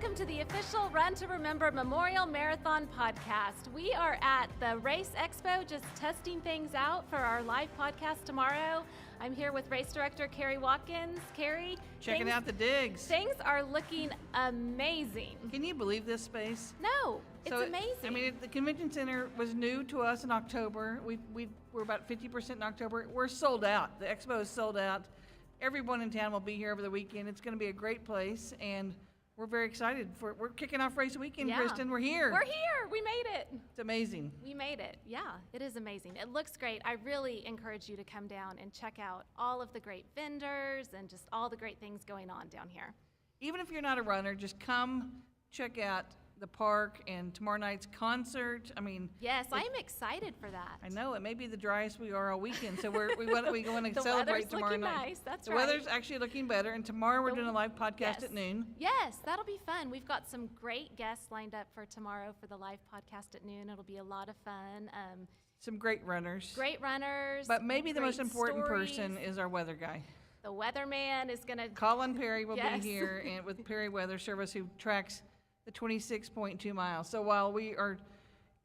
welcome to the official Run to Remember Memorial Marathon podcast. We are at the Race Expo just testing things out for our live podcast tomorrow. I'm here with race director Kari Watkins. Kari, checking out the digs. Things are looking amazing. Can you believe this space? No, it's amazing. I mean, the convention center was new to us in October. We're about 50% in October. We're sold out. The expo is sold out. Everyone in town will be here over the weekend. It's going to be a great place, and we're very excited. We're kicking off race weekend, yeah. Kristin. We're here. We're here. We made it. It's amazing. We made it. Yeah, it is amazing. It looks great. I really encourage you to come down and check out all of the great vendors and just all the great things going on down here. Even if you're not a runner, just come check out the park and tomorrow night's concert. I mean, yes, I am excited for that. I know it may be the driest we are all weekend, so we want to celebrate tomorrow night. Nice. That's the right. weather's actually looking better, and tomorrow we're doing a live podcast at noon. Yes, that'll be fun. We've got some great guests lined up for tomorrow for the live podcast at noon. It'll be a lot of fun. Some great runners. Great runners. But maybe the most important stories. person is our weather guy. The weatherman is going to. Colin Perry will Yes. be here, and with Perry Weather Service, who tracks the 26.2 miles. So while we are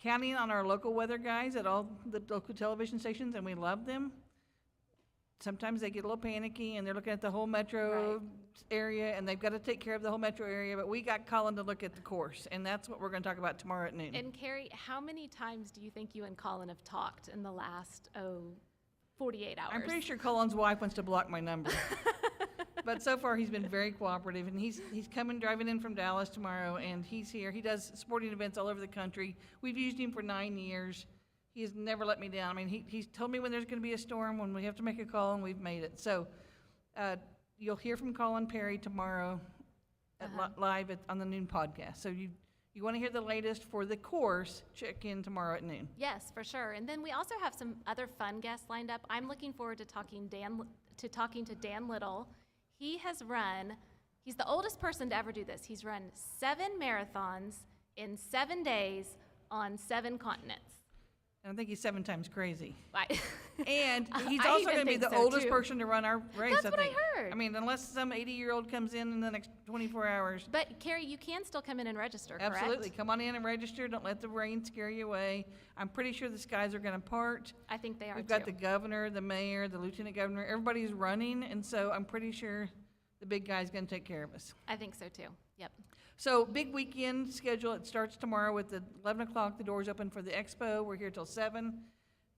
counting on our local weather guys at all the local television stations, and we love them, sometimes they get a little panicky and they're looking at the whole metro area, and they've got to take care of the whole metro area. But we got Colin to look at the course, and that's what we're going to talk about tomorrow at noon. And Kari, how many times do you think you and Colin have talked in the last 48 hours? I'm pretty sure Colin's wife wants to block my number. But so far, he's been very cooperative, and he's driving in from Dallas tomorrow, and he's here. He does sporting events all over the country. We've used him for 9 years. He has never let me down. I mean, he's told me when there's going to be a storm, when we have to make a call, and we've made it. So you'll hear from Colin Perry tomorrow live on the noon podcast. So you want to hear the latest for the course, check in tomorrow at noon. Yes, for sure. And then we also have some other fun guests lined up. I'm looking forward to talking to Dan Little. He's the oldest person to ever do this. He's run 7 marathons in 7 days on 7 continents. And I think he's 7 times crazy. Right. And he's also going to be the oldest person to run our race, That's I think. what I heard. I mean, unless some 80-year-old comes in the next 24 hours. But, Kari, you can still come in and register, correct? Absolutely. Come on in and register. Don't let the rain scare you away. I'm pretty sure the skies are going to part. I think they are, We've got the governor, the mayor, the lieutenant governor. Everybody's running, and so I'm pretty sure the big guy's going to take care of us. I think so, too. Yep. So big weekend schedule. It starts tomorrow with the 11 o'clock. The doors open for the expo. We're here till 7.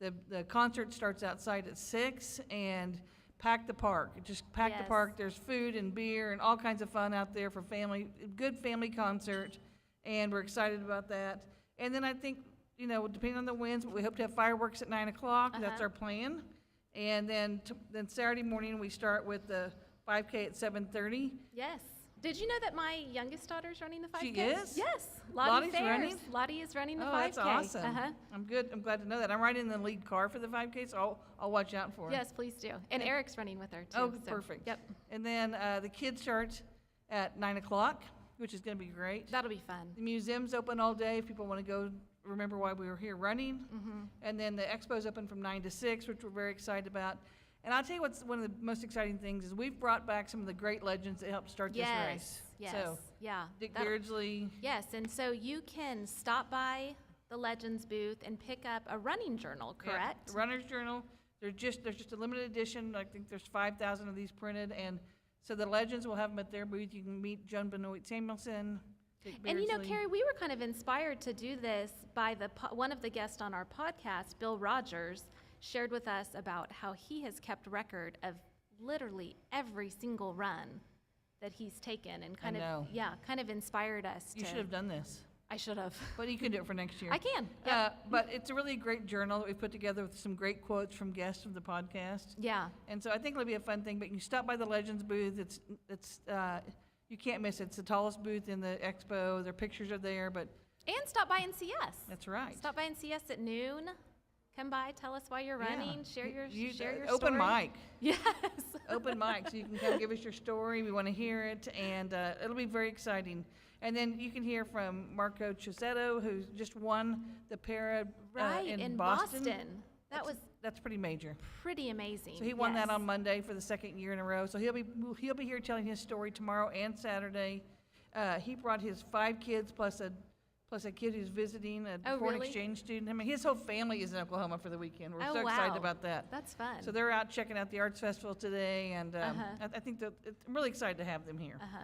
The concert starts outside at 6, and pack the park. Just pack the park. There's food and beer and all kinds of fun out there for family. Good family concert, and we're excited about that. And then I think, depending on the winds, we hope to have fireworks at 9 o'clock. That's our plan. And then Saturday morning we start with the 5K at 7:30. Yes. Did you know that my youngest daughter's running the 5K? She is? Yes. Lottie's running? Lottie is running the 5K. Oh, that's awesome. I'm good. I'm glad to know that. I'm riding in the lead car for the 5K, so I'll watch out for her. Yes, please do. And Eric's running with her, too. Oh, perfect. Yep. And then the kids start at 9 o'clock, which is going to be great. That'll be fun. The museum's open all day if people want to go remember why we were here running. Mm-hmm. And then the expo's open from 9 to 6, which we're very excited about. And I'll tell you what's one of the most exciting things is we've brought back some of the great legends that helped start this race. Yes, so, yeah. Dick Beardsley. Yes, and so you can stop by the Legends booth and pick up a running journal, correct? Yeah, the Runner's Journal. There's just a limited edition. I think there's 5,000 of these printed, and so the Legends will have them at their booth. You can meet Joan Benoit Samuelson, Dick Beardsley. And Kari, we were kind of inspired to do this by one of the guests on our podcast, Bill Rogers, shared with us about how he has kept record of literally every single run that he's taken, and kind of inspired us. You should have done this. I should have. But you can do it for next year. I can. Yep. But it's a really great journal that we've put together with some great quotes from guests of the podcast. Yeah. And so I think it'll be a fun thing. But you stop by the Legends booth. It's you can't miss it. It's the tallest booth in the expo. Their pictures are there, but and stop by and see us. That's right. Stop by and see us at noon. Come by, tell us why you're running, share your open story. mic. Yes. Open mic, so you can come give us your story. We want to hear it, and it'll be very exciting. And then you can hear from Marco Chisetto, who just won the para in Boston. That's pretty major. Pretty amazing. So he won that on Monday for the second year in a row. So he'll be here telling his story tomorrow and Saturday. He brought his 5 kids plus a kid who's visiting, a Oh, foreign really? exchange student. I mean, his whole family is in Oklahoma for the weekend. We're Oh, so excited wow. about that. That's fun. So they're out checking out the arts festival today, and Uh-huh. I think that I'm really excited to have them here. Uh-huh.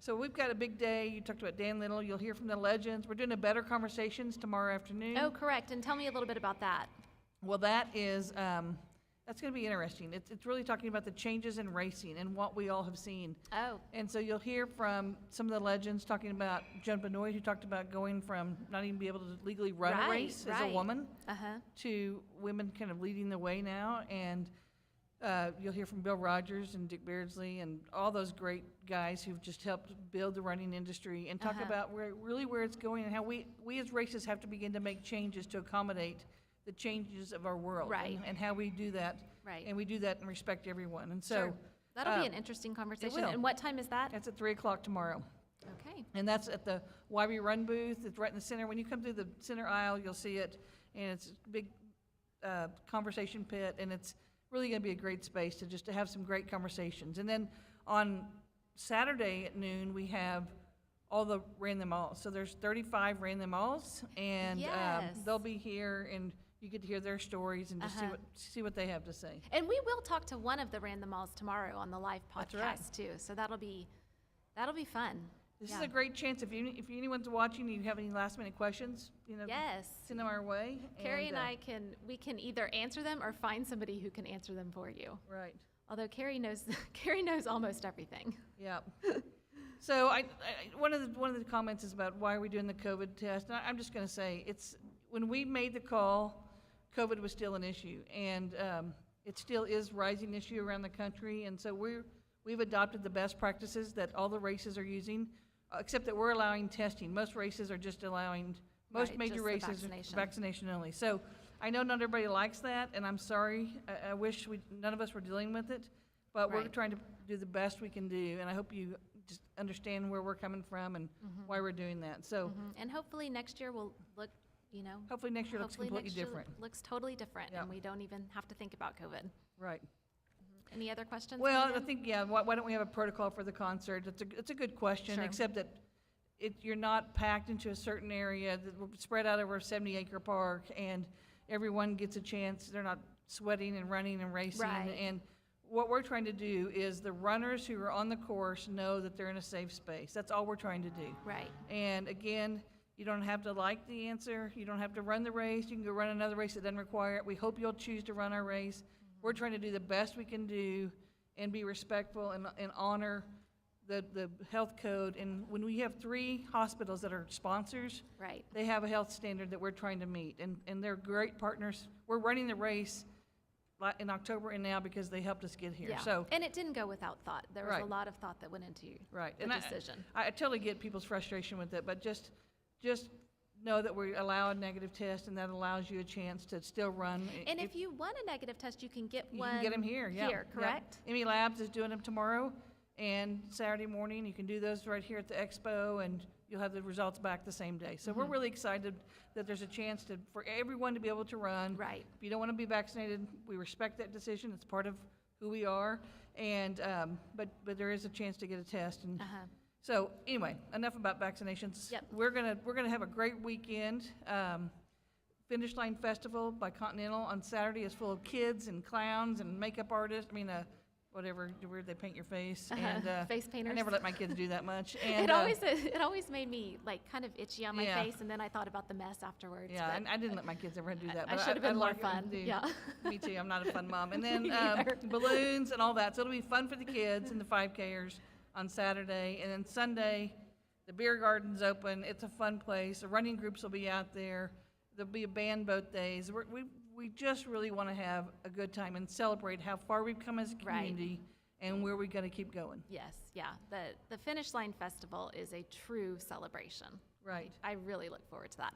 So we've got a big day. You talked about Dan Little. You'll hear from the legends. We're doing a Better Conversations tomorrow afternoon. Oh, correct. And tell me a little bit about that. Well, that is, that's going to be interesting. It's really talking about the changes in racing and what we all have seen. Oh, And so you'll hear from some of the legends talking about Joan Benoit, who talked about going from not even be able to legally run a Right, race as a right. woman uh-huh. to women kind of leading the way now. And you'll hear from Bill Rogers and Dick Beardsley and all those great guys who've just helped build the running industry and talk Uh-huh. about where it's going and how we as races have to begin to make changes to accommodate the changes of our world. Right. And how we do that. Right. And we do that and respect everyone. And so Sure. That'll be uh, an interesting conversation. will. And what time is that? that's at 3 o'clock tomorrow. Okay. And that's at the Why We Run booth. It's right in the center. When you come through the center aisle, you'll see it. And it's a big conversation pit. And it's really going to be a great space to have some great conversations. And then on Saturday at noon, we have all the Ran Them Alls. So there's 35 Ran Them Alls. And Yes. they'll be here. And you get to hear their stories and just Uh-huh. see what they have to say. And we will talk to one of the Random Malls tomorrow on the live That's podcast right. too. So that'll be fun. This Yeah. is a great chance. If anyone's watching and you have any last minute questions, Yes. send them our way. Carrie and I we can either answer them or find somebody who can answer them for you. Right. Although Carrie knows Carrie knows almost everything. Yeah. So one of the comments is about why are we doing the COVID test? And I'm just going to say it's when we made the call, COVID was still an issue, and it still is rising issue around the country. And so we've adopted the best practices that all the races are using, except that we're allowing testing. Most races are just allowing most Right, major just the races vaccination. vaccination only. So I know not everybody likes that, and I'm sorry. I wish none of us were dealing with it, but we're Right. trying to do the best we can do, and I hope you just understand where we're coming from and why we're doing that. So And hopefully next year will look, hopefully next year looks hopefully completely next year different. looks totally different, Yeah. and we don't even have to think about COVID. Right. Any other questions? Well, coming I in? think, why don't we have a protocol for the concert? It's a good question, Sure. except that you're not packed into a certain area, that we're spread out over a 70-acre park, and everyone gets a chance. They're not sweating and running and racing. Right. And what we're trying to do is the runners who are on the course know that they're in a safe space. That's all we're trying to do. Right. And again, you don't have to like the answer. You don't have to run the race. You can go run another race that doesn't require it. We hope you'll choose to run our race. We're trying to do the best we can do and be respectful and honor the health code. And when we have 3 hospitals that are sponsors, Right. they have a health standard that we're trying to meet. And they're great partners. We're running the race in October and now because they helped us get here. Yeah. So, And it didn't go without thought. There was a Right. lot of thought that went into right. the And decision. I totally get people's frustration with it, but just know that we allow a negative test, and that allows you a chance to still run. And if you want a negative test, you can get You one can get them here, yeah. here, yeah. correct? Emmy Labs is doing them tomorrow and Saturday morning. You can do those right here at the expo, and you'll have the results back the same day. So we're Mm-hmm. really excited that there's a chance for everyone to be able to run. Right. If you don't want to be vaccinated, we respect that decision. It's part of who we are. And but there is a chance to get a test. And Uh-huh. so anyway, enough about vaccinations. Yep. We're gonna have a great weekend. Finish Line Festival by Continental on Saturday is full of kids and clowns and makeup artists. Whatever, where they paint your face. And Face I painters. never let my kids do that much. And, It always made me like kind of itchy on my Yeah. face, and then I thought about the mess afterwards. yeah, but and I didn't let my kids ever do that. I but should have been more like it when fun. they do. Yeah. Me too. I'm not a fun mom. And then Me neither. balloons and all that. So it'll be fun for the kids and the 5Kers on Saturday. And then Sunday, the beer garden's open. It's a fun place. The running groups will be out there. There'll be a band both days. We just really want to have a good time and celebrate how far we've come as a Right. community and where we're going to keep going. Yes, yeah. The Finish Line Festival is a true celebration. Right. I really look forward to that.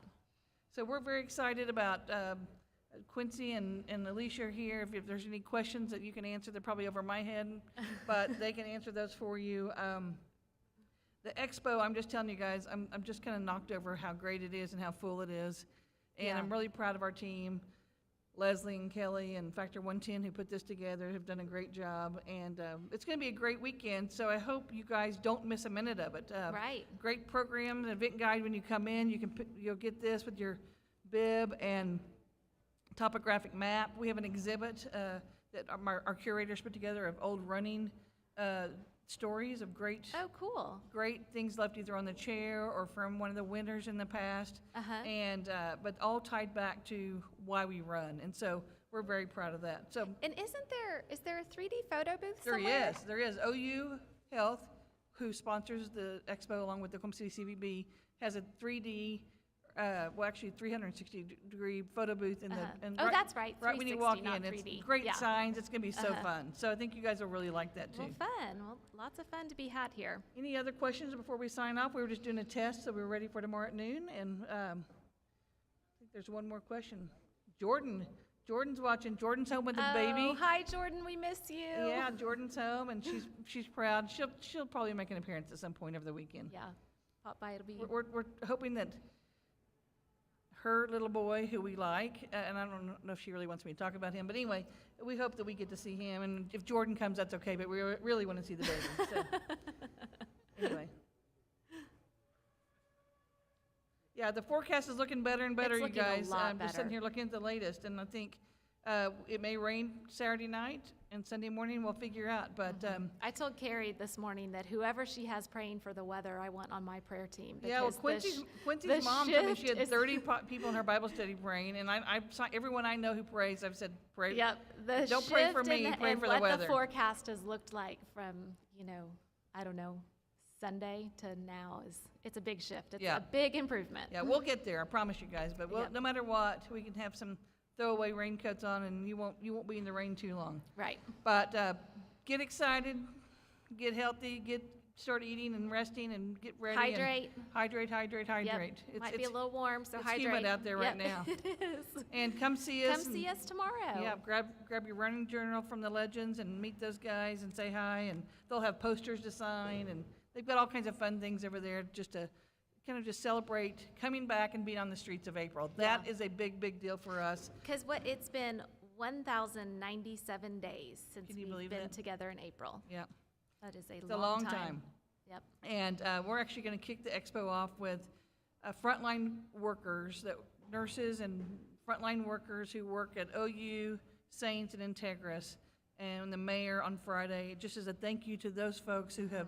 So we're very excited about Quincy and Alicia are here. If there's any questions that you can answer, they're probably over my head, but they can answer those for you. The expo, I'm just telling you guys, I'm just kind of knocked over how great it is and how full it is. And Yeah. I'm really proud of our team. Leslie and Kelly and Factor 110 who put this together have done a great job. And it's going to be a great weekend, so I hope you guys don't miss a minute of it. Right. Great program, an event guide when you come in. You'll get this with your bib and topographic map. We have an exhibit that our curators put together of old running stories of great Oh, cool. things left either on the chair or from one of the winners in the past. And but all tied back to why we run, and so we're very proud of that. So And is there a 3D photo booth somewhere? there is OU Health, who sponsors the expo along with the Oklahoma City CVB, has a 3D, well, actually 360-degree photo booth in the. And Oh, that's right, Right when you walk 360, not in, it's 3D. great Yeah. signs. It's gonna be so fun. So I think you guys will really like that too. Well, fun. Well, lots of fun to be had here. Any other questions before we sign off? We were just doing a test, so we were ready for tomorrow at noon. And I think there's one more question. Jordan's watching. Jordan's home with the baby. Oh, hi, Jordan. We miss you. Yeah, Jordan's home, and she's proud. She'll probably make an appearance at some point over the weekend. Yeah. Pop by. It'll be. We're hoping that her little boy, who we like, and I don't know if she really wants me to talk about him, but anyway, we hope that we get to see him. And if Jordan comes, that's okay, but we really want to see the baby. So anyway. Yeah, the forecast is looking better and better, It's you looking a guys. lot I'm just sitting better. here looking at the latest, and I think it may rain Saturday night, and Sunday morning we'll figure out. But I told Kari this morning that whoever she has praying for the weather, I want on my prayer team. yeah, well, because the Quincy's mom told me she shift had is- 30 people in her Bible study praying, and I everyone I know who prays, I've said pray. Yep. The Don't pray for shift me, in pray and for the what weather. the forecast has looked like from, I don't know, Sunday to now it's a big shift. It's Yeah. a big improvement. Yeah, we'll get there. I promise you guys. But Yep. no matter what, we can have some throwaway raincoats on, and you won't be in the rain too long. Right. But get excited, get healthy, start eating and resting, and get ready. Hydrate. And hydrate. Yep. Might be a little warm, so it's hydrate. humid out there right Yep. now. It is. And come see us. Come see us tomorrow. Yeah, grab your running journal from the Legends and meet those guys and say hi. And they'll have posters to sign, and they've got all kinds of fun things over there just to kind of just celebrate coming back and being on the streets of April. That is a big, big deal for us. Because it's been 1,097 days since Can you we've believe been that? together in April. Yeah, That is it's a long time. Yep. And we're actually going to kick the expo off with frontline workers, nurses and frontline workers who work at OU, Saints, and Integris, and the mayor on Friday, just as a thank you to those folks who have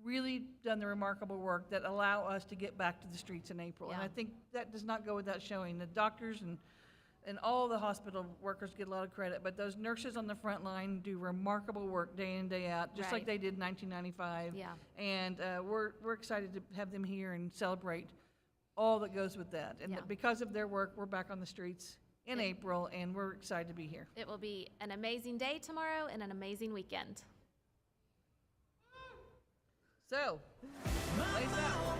really done the remarkable work that allow us to get back to the streets in April. And Yeah. I think that does not go without showing. The doctors and all the hospital workers get a lot of credit, but those nurses on the front line do remarkable work day in, day out, just like Right. they did in 1995. Yeah. And we're excited to have them here and celebrate all that goes with that. And Yeah. because of their work, we're back on the streets in April, and we're excited to be here. It will be an amazing day tomorrow and an amazing weekend. So, lace out.